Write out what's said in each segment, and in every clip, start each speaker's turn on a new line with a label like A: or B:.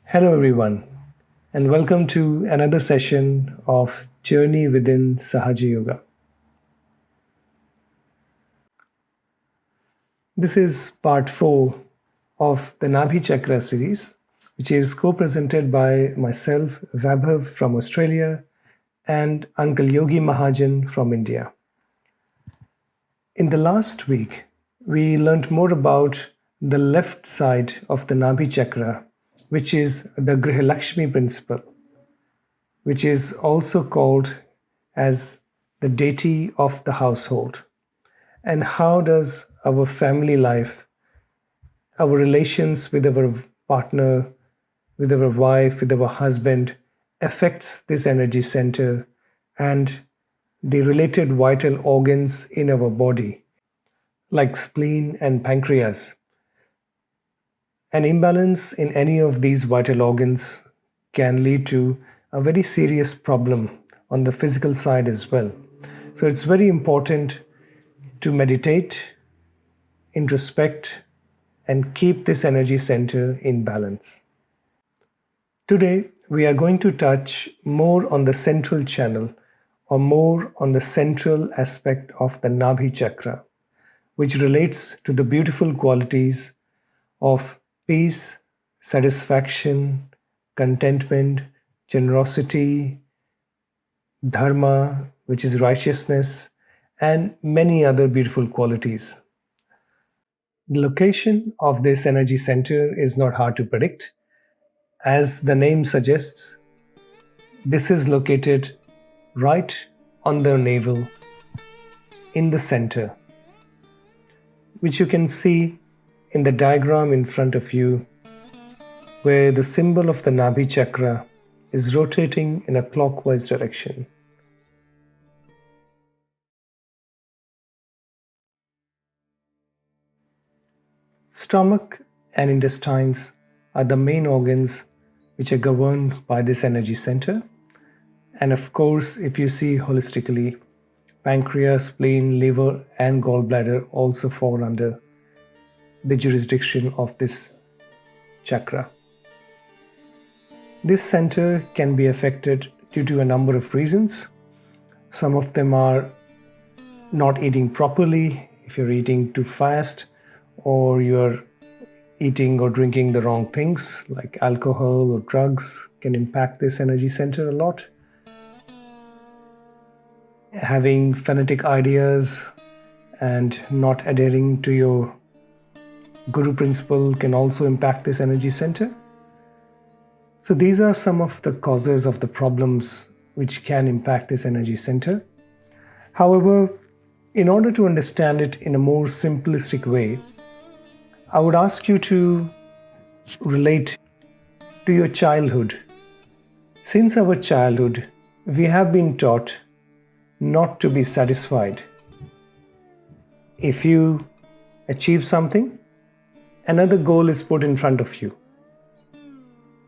A: Hello, everyone, and welcome to another session of Journey Within Sahaja Yoga. This is part 4 of the Nabhi Chakra series, which is co-presented by myself, Vaibhav from Australia, and Uncle Yogi Mahajan from India. In the last week, we learned more about the left side of the Nabhi Chakra, which is the Grihalakshmi principle, which is also called as the deity of the household. And how does our family life, our relations with our partner, with our wife, with our husband, affects this energy center and the related vital organs in our body, like spleen and pancreas. An imbalance in any of these vital organs can lead to a very serious problem on the physical side as well. So it's very important to meditate, introspect, and keep this energy center in balance. Today, we are going to touch more on the central channel, or more on the central aspect of the Nabhi Chakra, which relates to the beautiful qualities of peace, satisfaction, contentment, generosity, dharma, which is righteousness, and many other beautiful qualities. The location of this energy center is not hard to predict. As the name suggests, this is located right on the navel, in the center, which you can see in the diagram in front of you, where the symbol of the Nabhi Chakra is rotating in a clockwise direction. Stomach and intestines are the main organs which are governed by this energy center. And of course, if you see holistically, pancreas, spleen, liver, and gallbladder also fall under the jurisdiction of this chakra. This center can be affected due to a number of reasons. Some of them are not eating properly, if you're eating too fast, or you're eating or drinking the wrong things like alcohol or drugs can impact this energy center a lot. Having fanatic ideas and not adhering to your Guru principle can also impact this energy center. So these are some of the causes of the problems which can impact this energy center. However, in order to understand it in a more simplistic way, I would ask you to relate to your childhood. Since our childhood, we have been taught not to be satisfied. If you achieve something, another goal is put in front of you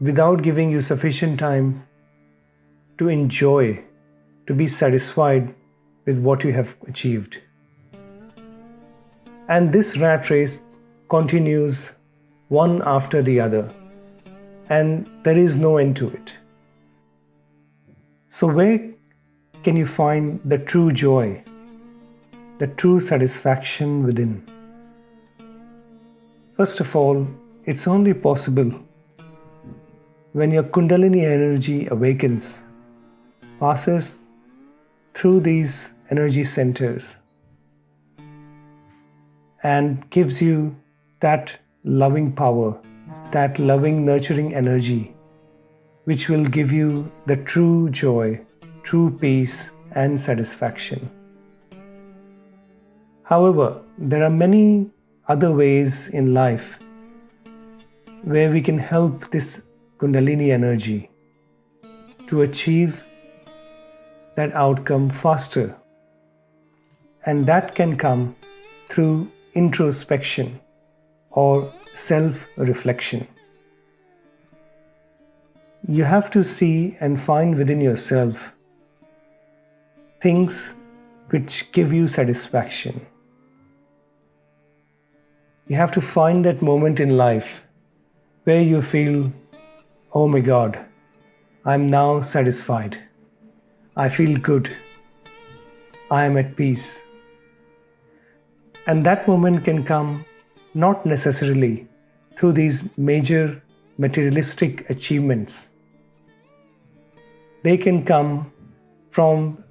A: without giving you sufficient time to enjoy, to be satisfied with what you have achieved. And this rat race continues one after the other, and there is no end to it. So where can you find the true joy, the true satisfaction within? First of all, it's only possible when your Kundalini energy awakens, passes through these energy centers, and gives you that loving power, that loving, nurturing energy, which will give you the true joy, true peace, and satisfaction. However, there are many other ways in life where we can help this Kundalini energy to achieve that outcome faster. And that can come through introspection or self-reflection. You have to see and find within yourself things which give you satisfaction. You have to find that moment in life where you feel, oh my God, I'm now satisfied. I feel good. I am at peace. And that moment can come not necessarily through these major materialistic achievements. They can come from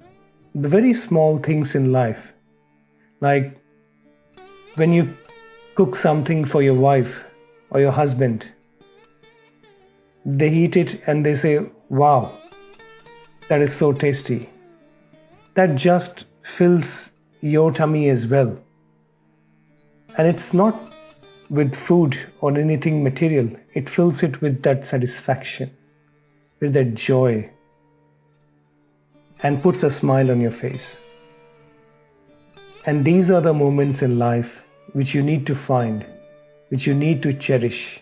A: the very small things in life, like when you cook something for your wife or your husband, they eat it and they say, wow, that is so tasty. That just fills your tummy as well. And it's not with food or anything material, it fills it with that satisfaction, with that joy, and puts a smile on your face. And these are the moments in life which you need to find, which you need to cherish.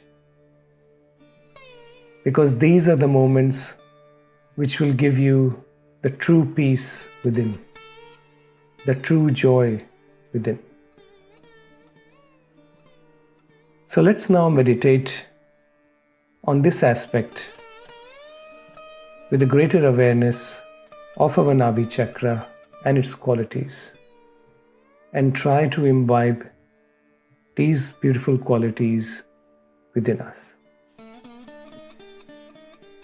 A: Because these are the moments which will give you the true peace within, the true joy within. So let's now meditate on this aspect with a greater awareness of our Nabhi Chakra and its qualities, and try to imbibe these beautiful qualities within us.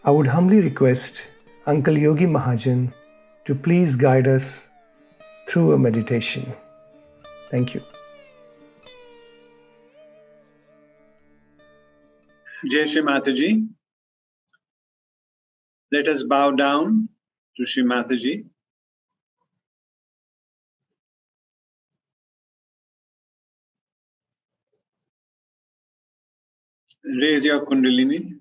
A: I would humbly request Uncle Yogi Mahajan to please guide us through a meditation. Thank you.
B: Jai Shri Mataji. Let us bow down to Shri Mataji. Raise your Kundalini.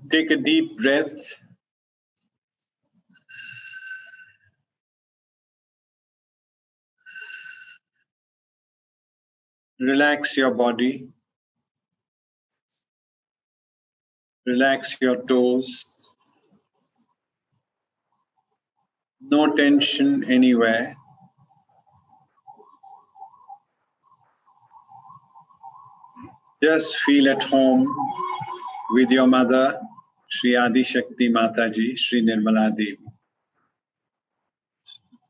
B: Take a deep breath. Relax your body. Relax your toes. No tension anywhere. Just feel at home with your mother, Shri Adi Shakti Mataji, Shri Nirmala Devi.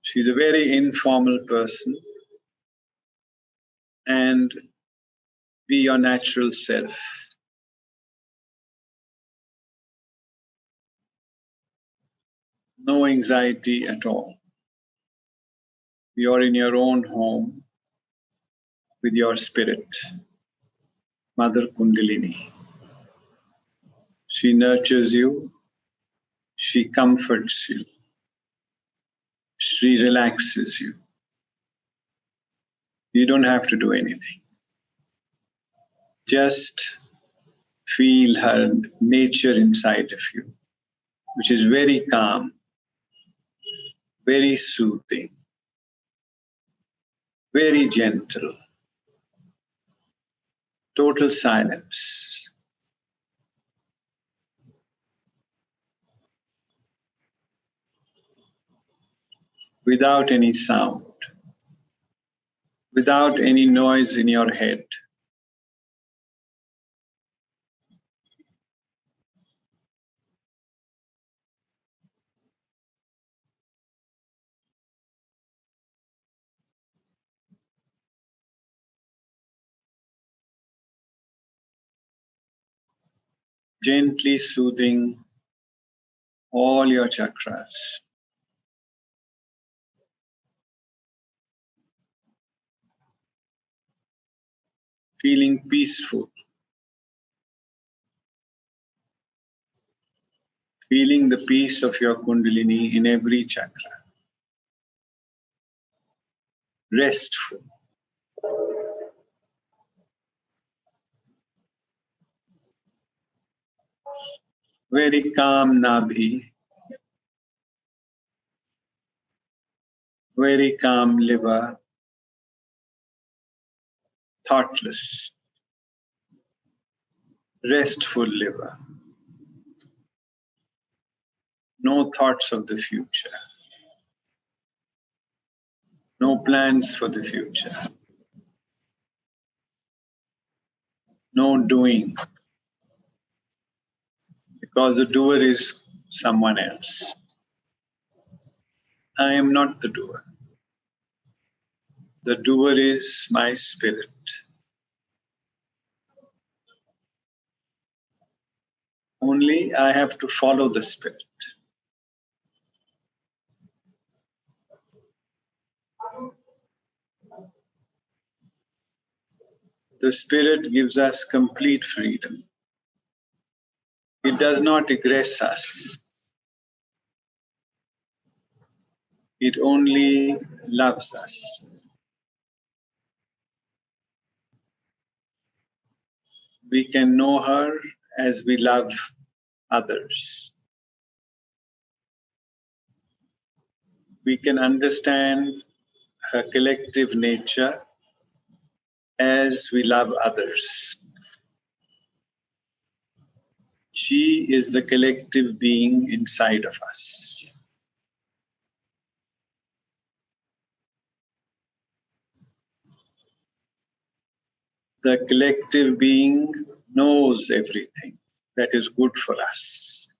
B: She's a very informal person, and be your natural self. No anxiety at all. You're in your own home with your spirit, Mother Kundalini. She nurtures you. She comforts you. She relaxes you. You don't have to do anything. Just feel her nature inside of you, which is very calm, very soothing, very gentle, total silence. Without any sound, without any noise in your head. Gently soothing all your chakras. Feeling peaceful. Feeling the peace of your Kundalini in every chakra. Restful. very calm Nabhi, very calm liver, thoughtless, restful liver, no thoughts of the future, no plans for the future, no doing, because the doer is someone else. I am not the doer. The doer is my spirit. Only I have to follow the spirit. The spirit gives us complete freedom. It does not aggress us. It only loves us. We can know her as we love others. We can understand her collective nature as we love others. She is the collective being inside of us. The collective being knows everything that is good for us.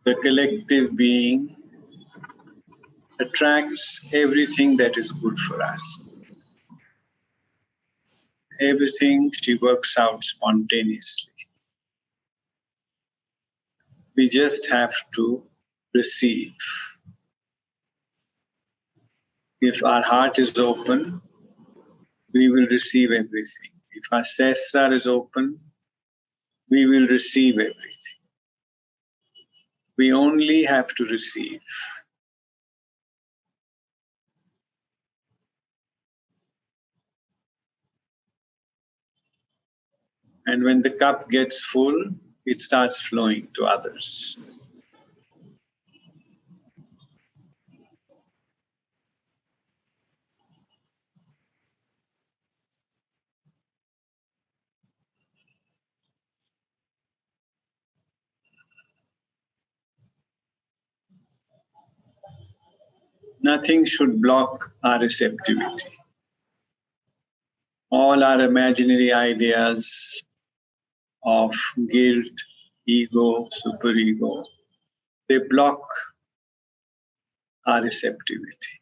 B: The collective being attracts everything that is good for us. Everything she works out spontaneously. We just have to receive. If our heart is open, we will receive everything. If our sestra is open, we will receive everything. We only have to receive. And when the cup gets full, it starts flowing to others. Nothing should block our receptivity. All our imaginary ideas of guilt, ego, superego, they block our receptivity.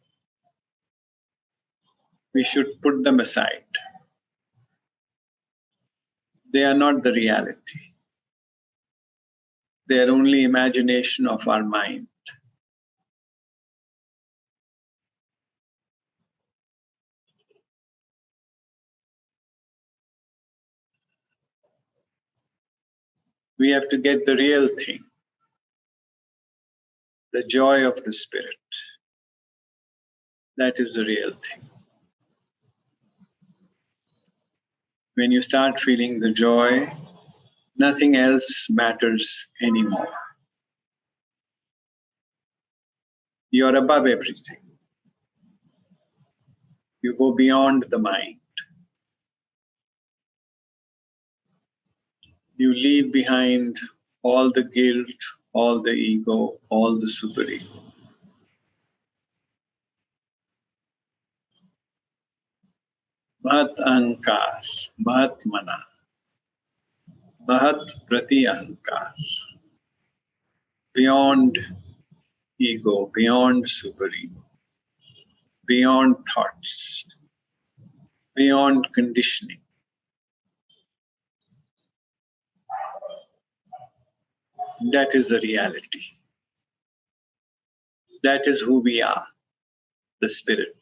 B: We should put them aside. They are not the reality. They are only imagination of our mind. We have to get the real thing, the joy of the spirit. That is the real thing. When you start feeling the joy, nothing else matters anymore. You're above everything. You go beyond the mind. You leave behind all the guilt, all the ego, all the superego. Mahat ahankar, mahat mana, mahat prati ahankar. Beyond ego, beyond superego, beyond thoughts, beyond conditioning. That is the reality. That is who we are, the spirit.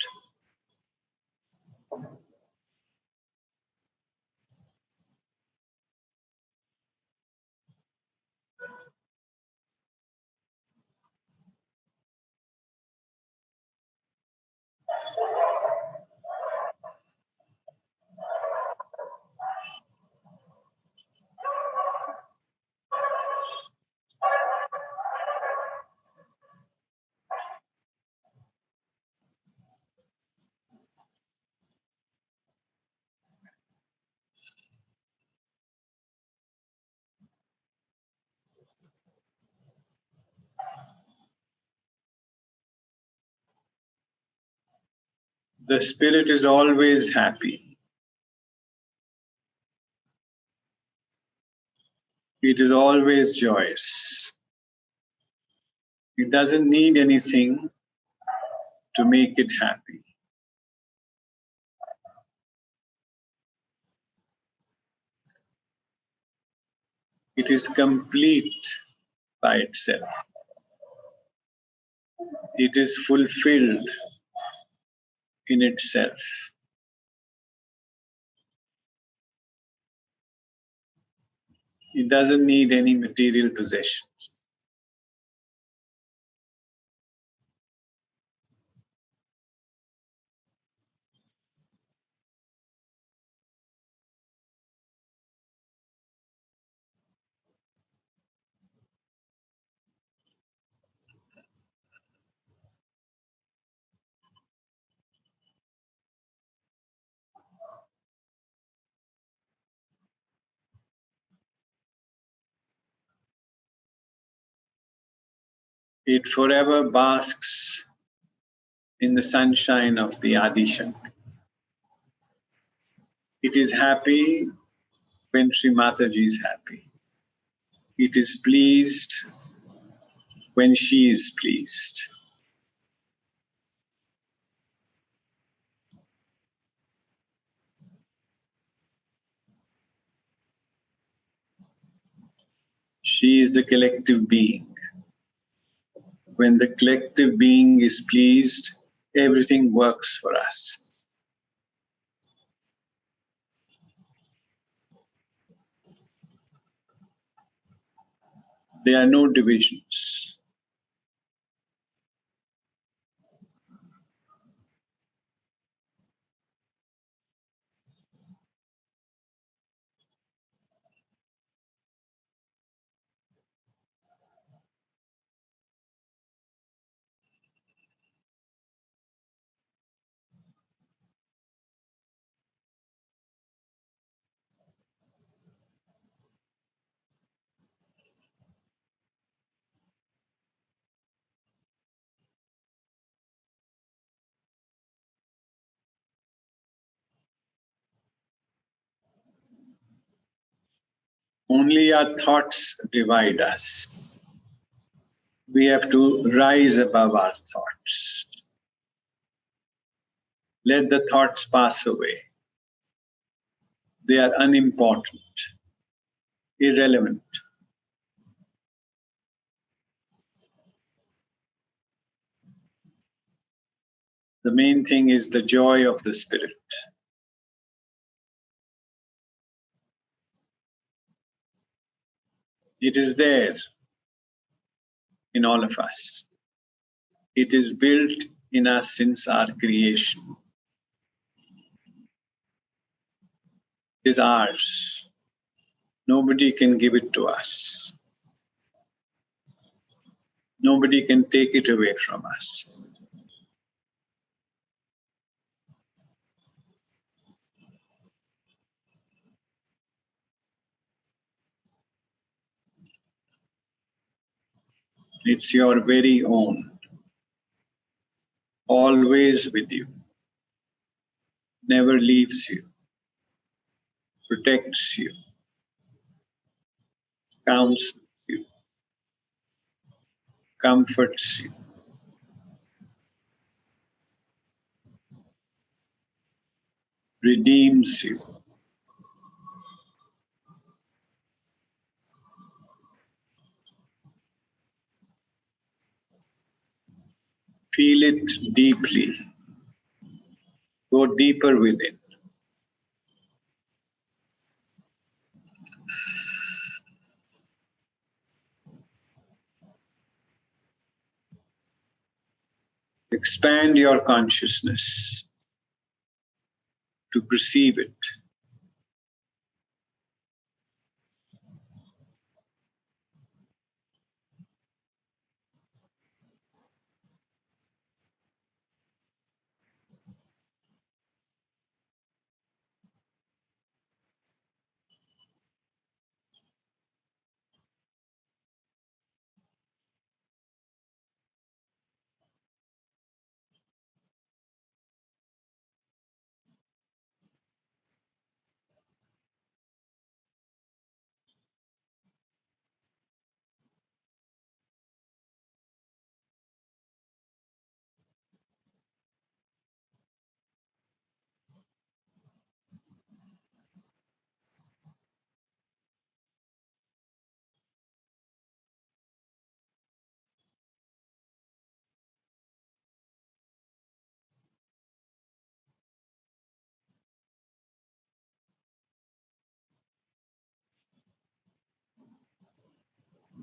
B: The spirit is always happy. It is always joyous. It doesn't need anything to make it happy. It is complete by itself. It is fulfilled in itself. It doesn't need any material possessions. It forever basks in the sunshine of the Adi Shakti. It is happy when Shri Mataji is happy. It is pleased when she is pleased. She is the collective being. When the collective being is pleased, everything works for us. There are no divisions. Only our thoughts divide us. We have to rise above our thoughts. Let the thoughts pass away. They are unimportant, irrelevant. The main thing is the joy of the spirit. It is there in all of us. It is built in us since our creation. It is ours. Nobody can give it to us. Nobody can take it away from us. It's your very own, always with you, never leaves you, protects you, counsels you, comforts you, redeems you. Feel it deeply. Go deeper within. Expand your consciousness to perceive it.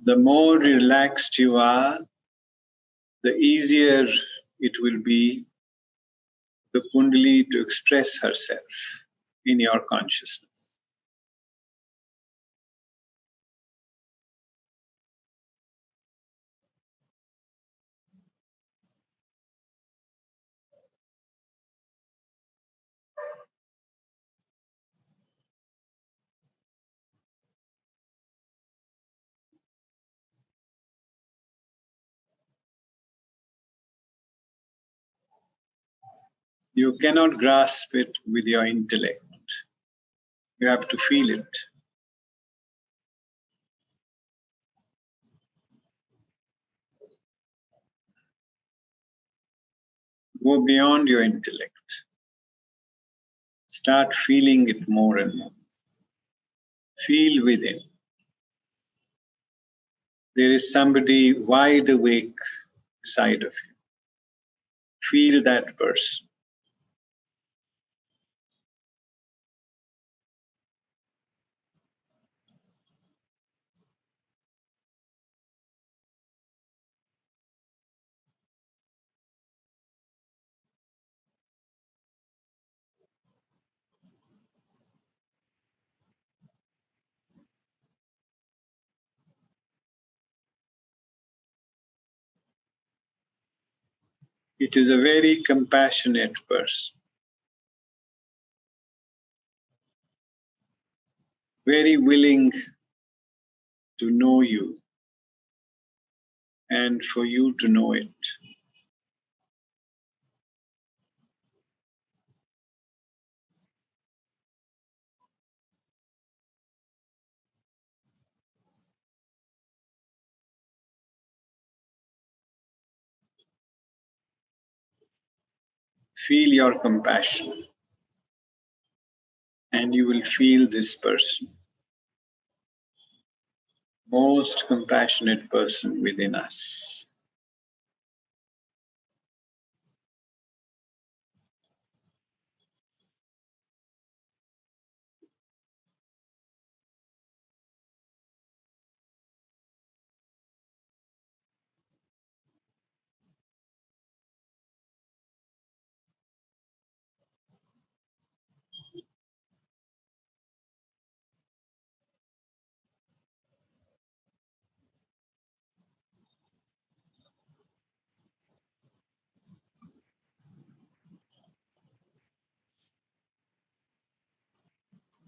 B: The more relaxed you are, the easier it will be the Kundalini to express herself in your consciousness. You cannot grasp it with your intellect. You have to feel it. Go beyond your intellect. Start feeling it more and more. Feel within. There is somebody wide awake beside of you. Feel that person. It is a very compassionate person, very willing to know you and for you to know it. Feel your compassion, and you will feel this person, most compassionate person within us.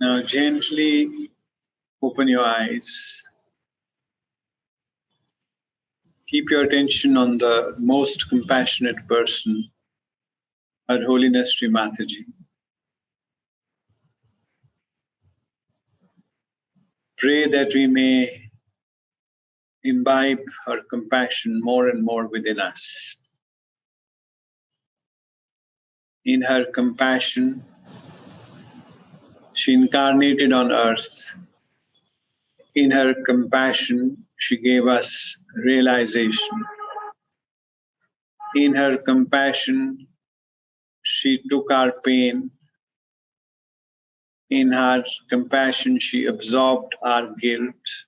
B: Now gently open your eyes. Keep your attention on the most compassionate person, Her Holiness Shri Mataji. Pray that we may imbibe her compassion more and more within us. In her compassion, she incarnated on earth. In her compassion, she gave us realization. In her compassion, she took our pain. In her compassion, she absorbed our guilt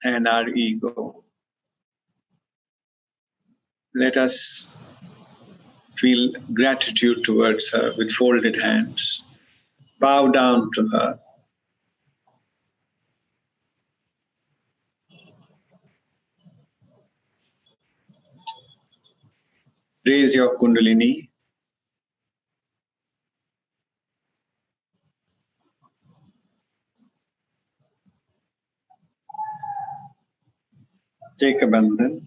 B: and our ego. Let us feel gratitude towards her with folded hands. Bow down to her. Raise your Kundalini. Take a bandhan.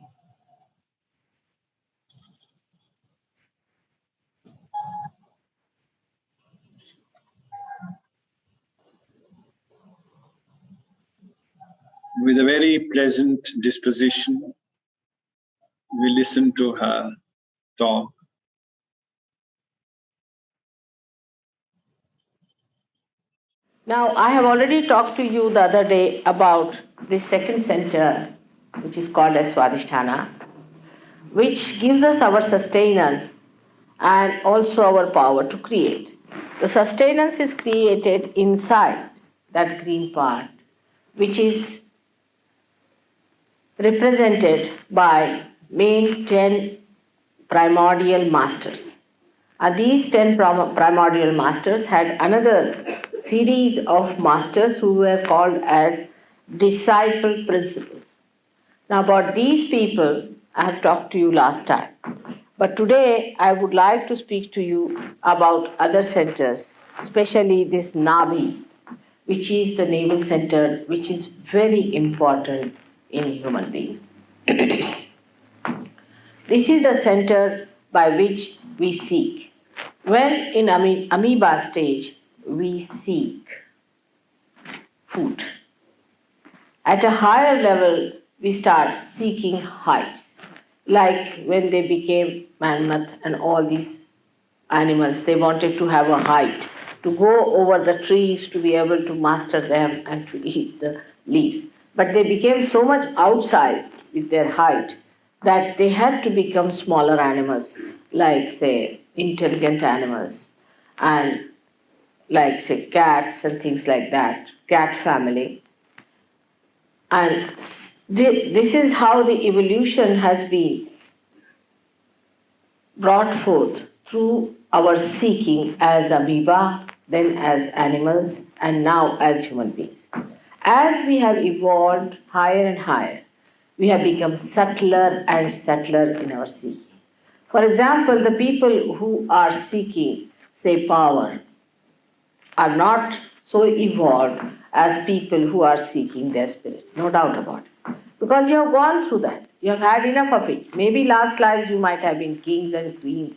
B: With a very pleasant disposition, we listen to her talk.
C: Now, I have already talked to you the other day about the second center, which is called as Swadhisthana, which gives us our sustenance and also our power to create. The sustenance is created inside that green part, which is represented by main 10 primordial masters. And these 10 primordial masters had another series of masters who were called as disciple principles. Now, about these people, I have talked to you last time. But today, I would like to speak to you about other centers, especially this Nabhi, which is the navel center, which is very important in human beings. This is the center by which we seek. When in amoeba stage, we seek food. At a higher level, we start seeking heights. Like when they became mammoth and all these animals, they wanted to have a height, to go over the trees, to be able to master them and to eat the leaves. But they became so much outsized with their height that they had to become smaller animals, like, say, intelligent animals, and like, say, cats and things like that, cat family. And this is how the evolution has been brought forth through our seeking as amoeba, then as animals, and now as human beings. As we have evolved higher and higher, we have become subtler and subtler in our seeking. For example, the people who are seeking, say, power, are not so evolved as people who are seeking their spirit, no doubt about it. Because you have gone through that. You have had enough of it. Maybe last lives you might have been kings and queens,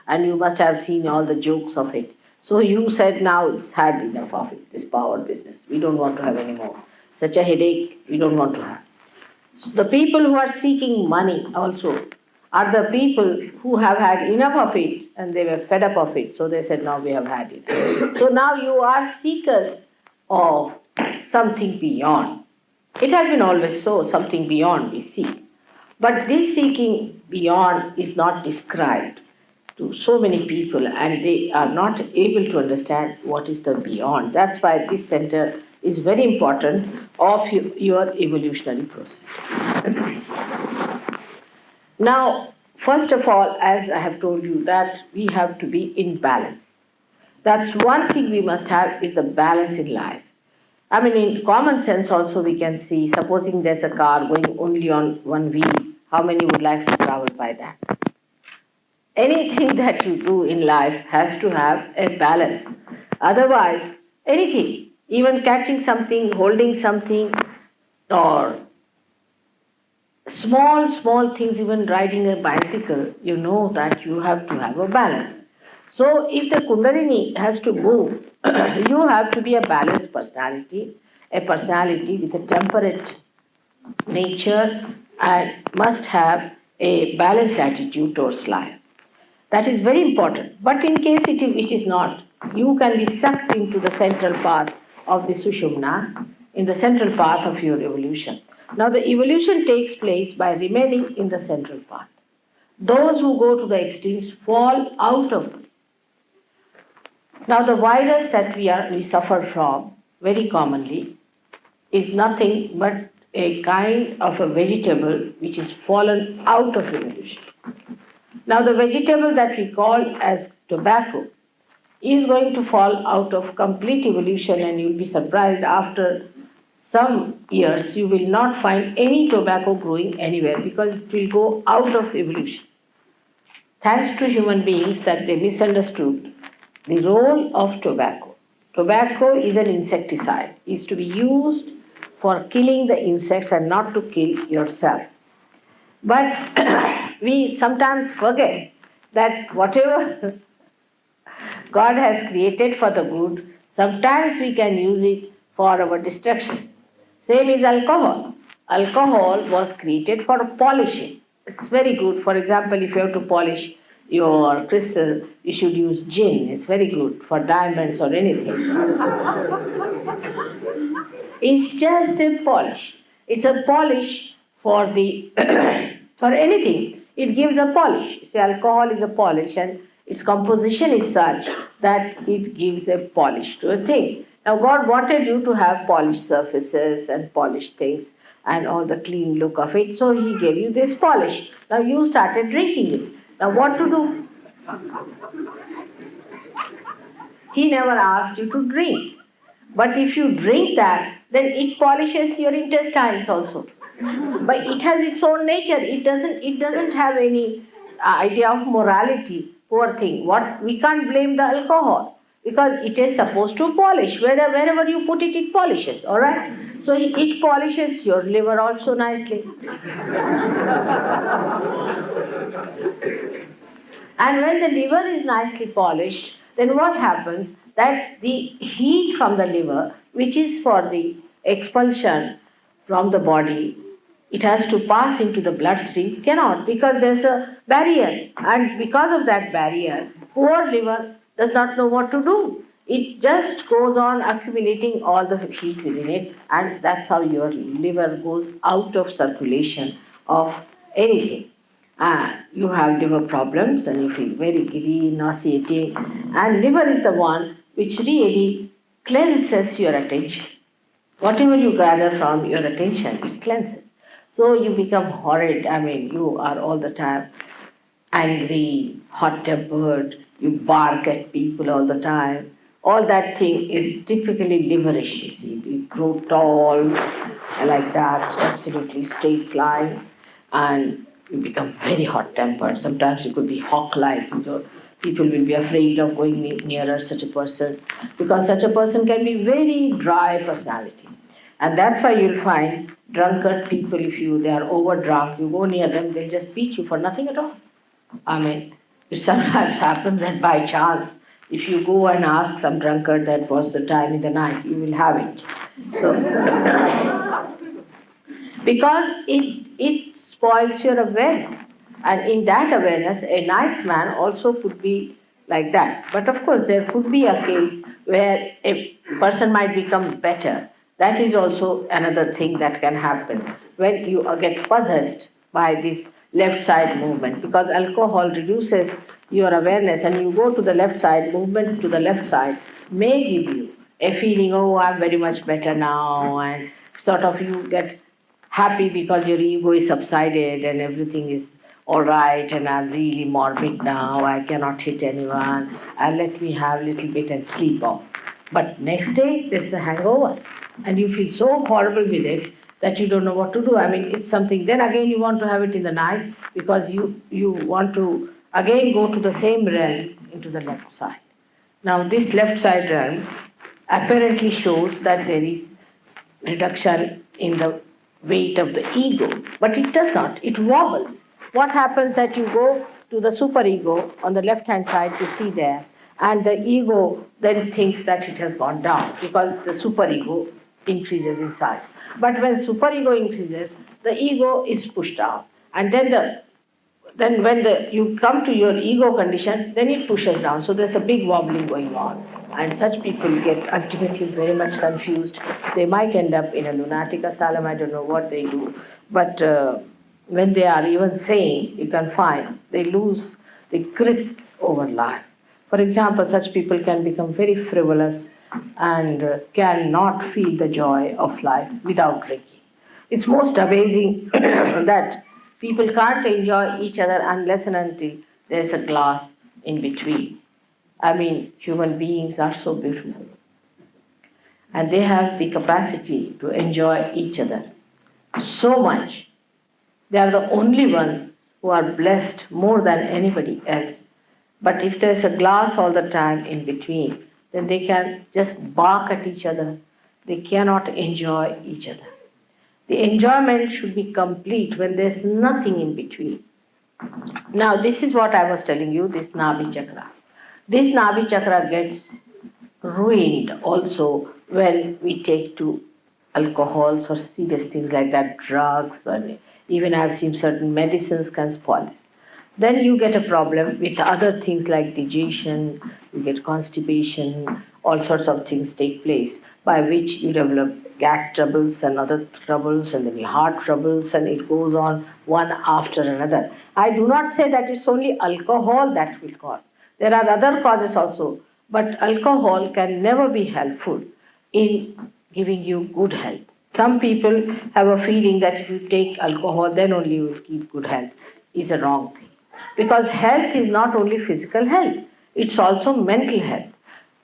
C: and you must have seen all the jokes of it. So you said, now it's had enough of it, this power business. We don't want to have any more. Such a headache we don't want to have. So the people who are seeking money also are the people who have had enough of it and they were fed up of it. So they said, now we have had it. So now you are seekers of something beyond. It has been always so, something beyond we seek. But this seeking beyond is not described to so many people and they are not able to understand what is the beyond. That's why this center is very important of your evolutionary process. Now, first of all, as I have told you, that we have to be in balance. That's one thing we must have, is the balance in life. I mean, in common sense also we can see, supposing there's a car going only on one wheel, how many would like to travel by that? Anything that you do in life has to have a balance. Otherwise, anything, even catching something, holding something, or small things, even riding a bicycle, you know that you have to have a balance. So if the Kundalini has to move, you have to be a balanced personality, a personality with a temperate nature, and must have a balanced attitude towards life. That is very important. But in case it is not, you can be sucked into the central path of the Sushumna, in the central path of your evolution. Now the evolution takes place by remaining in the central path. Those who go to the extremes fall out of it. Now the virus that we suffer from very commonly is nothing but a kind of a vegetable which is fallen out of evolution. Now the vegetable that we call as tobacco is going to fall out of complete evolution, and you'll be surprised after some years you will not find any tobacco growing anywhere because it will go out of evolution. Thanks to human beings that they misunderstood the role of tobacco. Tobacco is an insecticide. It is to be used for killing the insects and not to kill yourself. But we sometimes forget that whatever God has created for the good, sometimes we can use it for our destruction. Same is alcohol. Alcohol was created for polishing. It's very good. For example, if you have to polish your crystal, you should use gin. It's very good for diamonds or anything. It's just a polish. It's a polish for the for anything. It gives a polish. See, alcohol is a polish, and its composition is such that it gives a polish to a thing. Now, God wanted you to have polished surfaces and polished things, and all the clean look of it. So he gave you this polish. Now you started drinking it. Now what to do? He never asked you to drink. But if you drink that, then it polishes your intestines also. But it has its own nature. It doesn't have any idea of morality. Poor thing. We can't blame the alcohol because it is supposed to polish. Wherever you put it, it polishes. All right. So it polishes your liver also nicely. And when the liver is nicely polished, then what happens? That the heat from the liver, which is for the expulsion from the body, it has to pass into the bloodstream, cannot, because there's a barrier. And because of that barrier, poor liver does not know what to do. It just goes on accumulating all the heat within it, and that's how your liver goes out of circulation of anything. You have liver problems and you feel very giddy, nauseating, and liver is the one which really cleanses your attention. Whatever you gather from your attention, it cleanses. So you become horrid. You are all the time angry, hot-tempered, you bark at people all the time. All that thing is typically liverish, you see. You grow tall like that, absolutely straight line, and you become very hot-tempered. Sometimes you could be hawk-like. People will be afraid of going nearer such a person because such a person can be very dry personality. And that's why you'll find drunkard people, if they are overdrunk, you go near them, they'll just beat you for nothing at all. It sometimes happens that by chance, if you go and ask some drunkard that was the time in the night, you will have it. So, because it spoils your awareness. And in that awareness, a nice man also could be like that. But of course, there could be a case where a person might become better. That is also another thing that can happen when you get possessed by this left side movement, because alcohol reduces your awareness and you go to the left side, movement to the left side may give you a feeling, oh, I'm very much better now, and sort of you get happy because your ego is subsided and everything is all right, and I'm really morbid now, I cannot hit anyone, and let me have a little bit and sleep off. But next day, there's a hangover, and you feel so horrible with it that you don't know what to do. It's something, then again you want to have it in the night because you want to again go to the same realm into the left side. Now this left side realm apparently shows that there is reduction in the weight of the ego, but it does not, it wobbles. What happens that you go to the superego on the left hand side to see there, and the ego then thinks that it has gone down because the superego increases in size. But when superego increases, the ego is pushed down, and then when you come to your ego condition, then it pushes down. So there's a big wobbling going on, and such people get ultimately very much confused. They might end up in a lunatic asylum. I don't know what they do, but when they are even sane, you can find they lose the grip over life. For example, such people can become very frivolous and cannot feel the joy of life without drinking. It's most amazing that people can't enjoy each other unless and until there's a glass in between. Human beings are so beautiful. And they have the capacity to enjoy each other so much. They are the only ones who are blessed more than anybody else. But if there's a glass all the time in between, then they can just bark at each other. They cannot enjoy each other. The enjoyment should be complete when there's nothing in between. Now, this is what I was telling you, this Nabhi Chakra. This Nabhi Chakra gets ruined also when we take to alcohols or serious things like that, drugs, and even I've seen certain medicines can spoil this. Then you get a problem with other things like digestion, you get constipation, all sorts of things take place by which you develop gas troubles and other troubles and then your heart troubles, and it goes on one after another. I do not say that it's only alcohol that will cause. There are other causes also, but alcohol can never be helpful in giving you good health. Some people have a feeling that if you take alcohol, then only you will keep good health. It's a wrong thing. Because health is not only physical health, it's also mental health.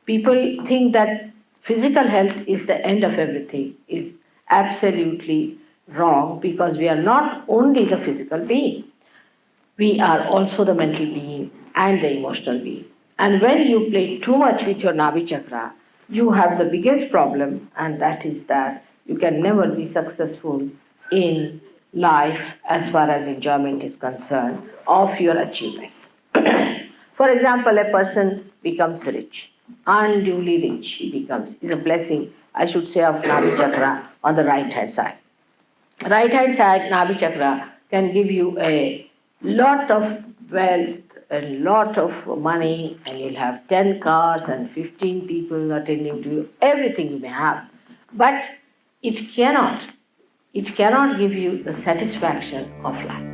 C: People think that physical health is the end of everything. Is absolutely wrong, because we are not only the physical being. We are also the mental being and the emotional being. And when you play too much with your Nabhi Chakra, you have the biggest problem, and that is that you can never be successful in life as far as enjoyment is concerned of your achievements. For example, a person becomes rich, unduly rich he becomes. Is a blessing, I should say, of Nabhi Chakra on the right hand side. Right hand side, Nabhi Chakra can give you a lot of wealth, a lot of money, and you'll have 10 cars and 15 people attending to you, everything you may have. But it cannot give you the satisfaction of life.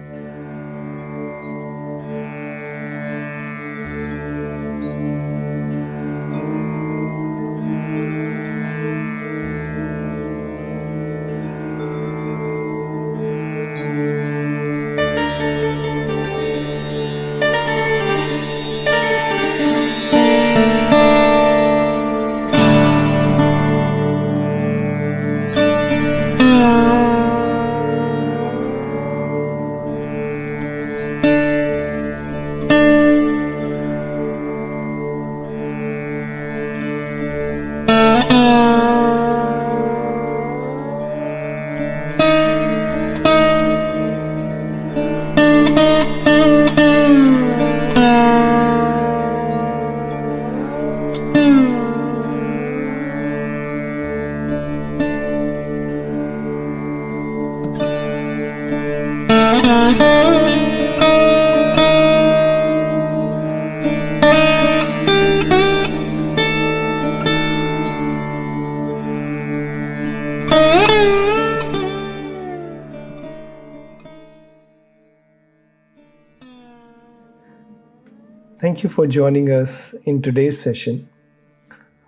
A: Thank you for joining us in today's session.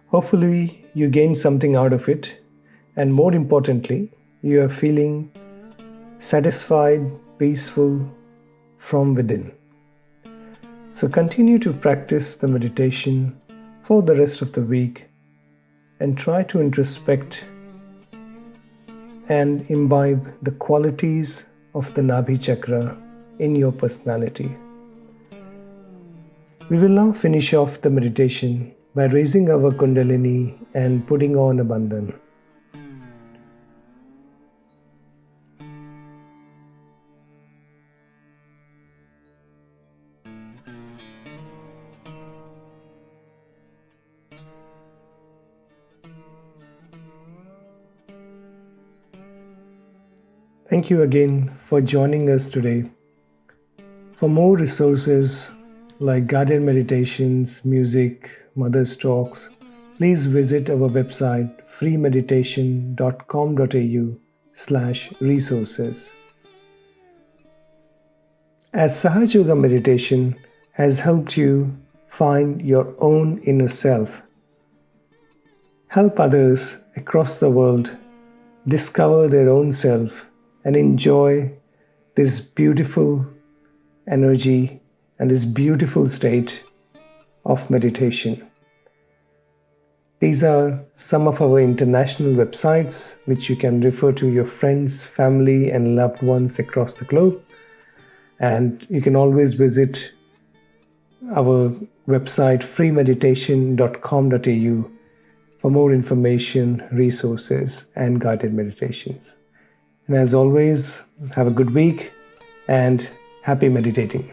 A: Hopefully, you gained something out of it, and more importantly, you are feeling satisfied, peaceful from within. So continue to practice the meditation for the rest of the week and try to introspect and imbibe the qualities of the Nabhi Chakra in your personality. We will now finish off the meditation by raising our Kundalini and putting on a bandhan. Thank you again for joining us today. For more resources like guided meditations, music, Mother's talks, please visit our website freemeditation.com.au/resources. As Sahaja Yoga meditation has helped you find your own inner self, help others across the world discover their own self and enjoy this beautiful energy and this beautiful state of meditation. These are some of our international websites which you can refer to your friends, family, and loved ones across the globe. And you can always visit our website freemeditation.com.au for more information, resources, and guided meditations. And as always, have a good week and happy meditating.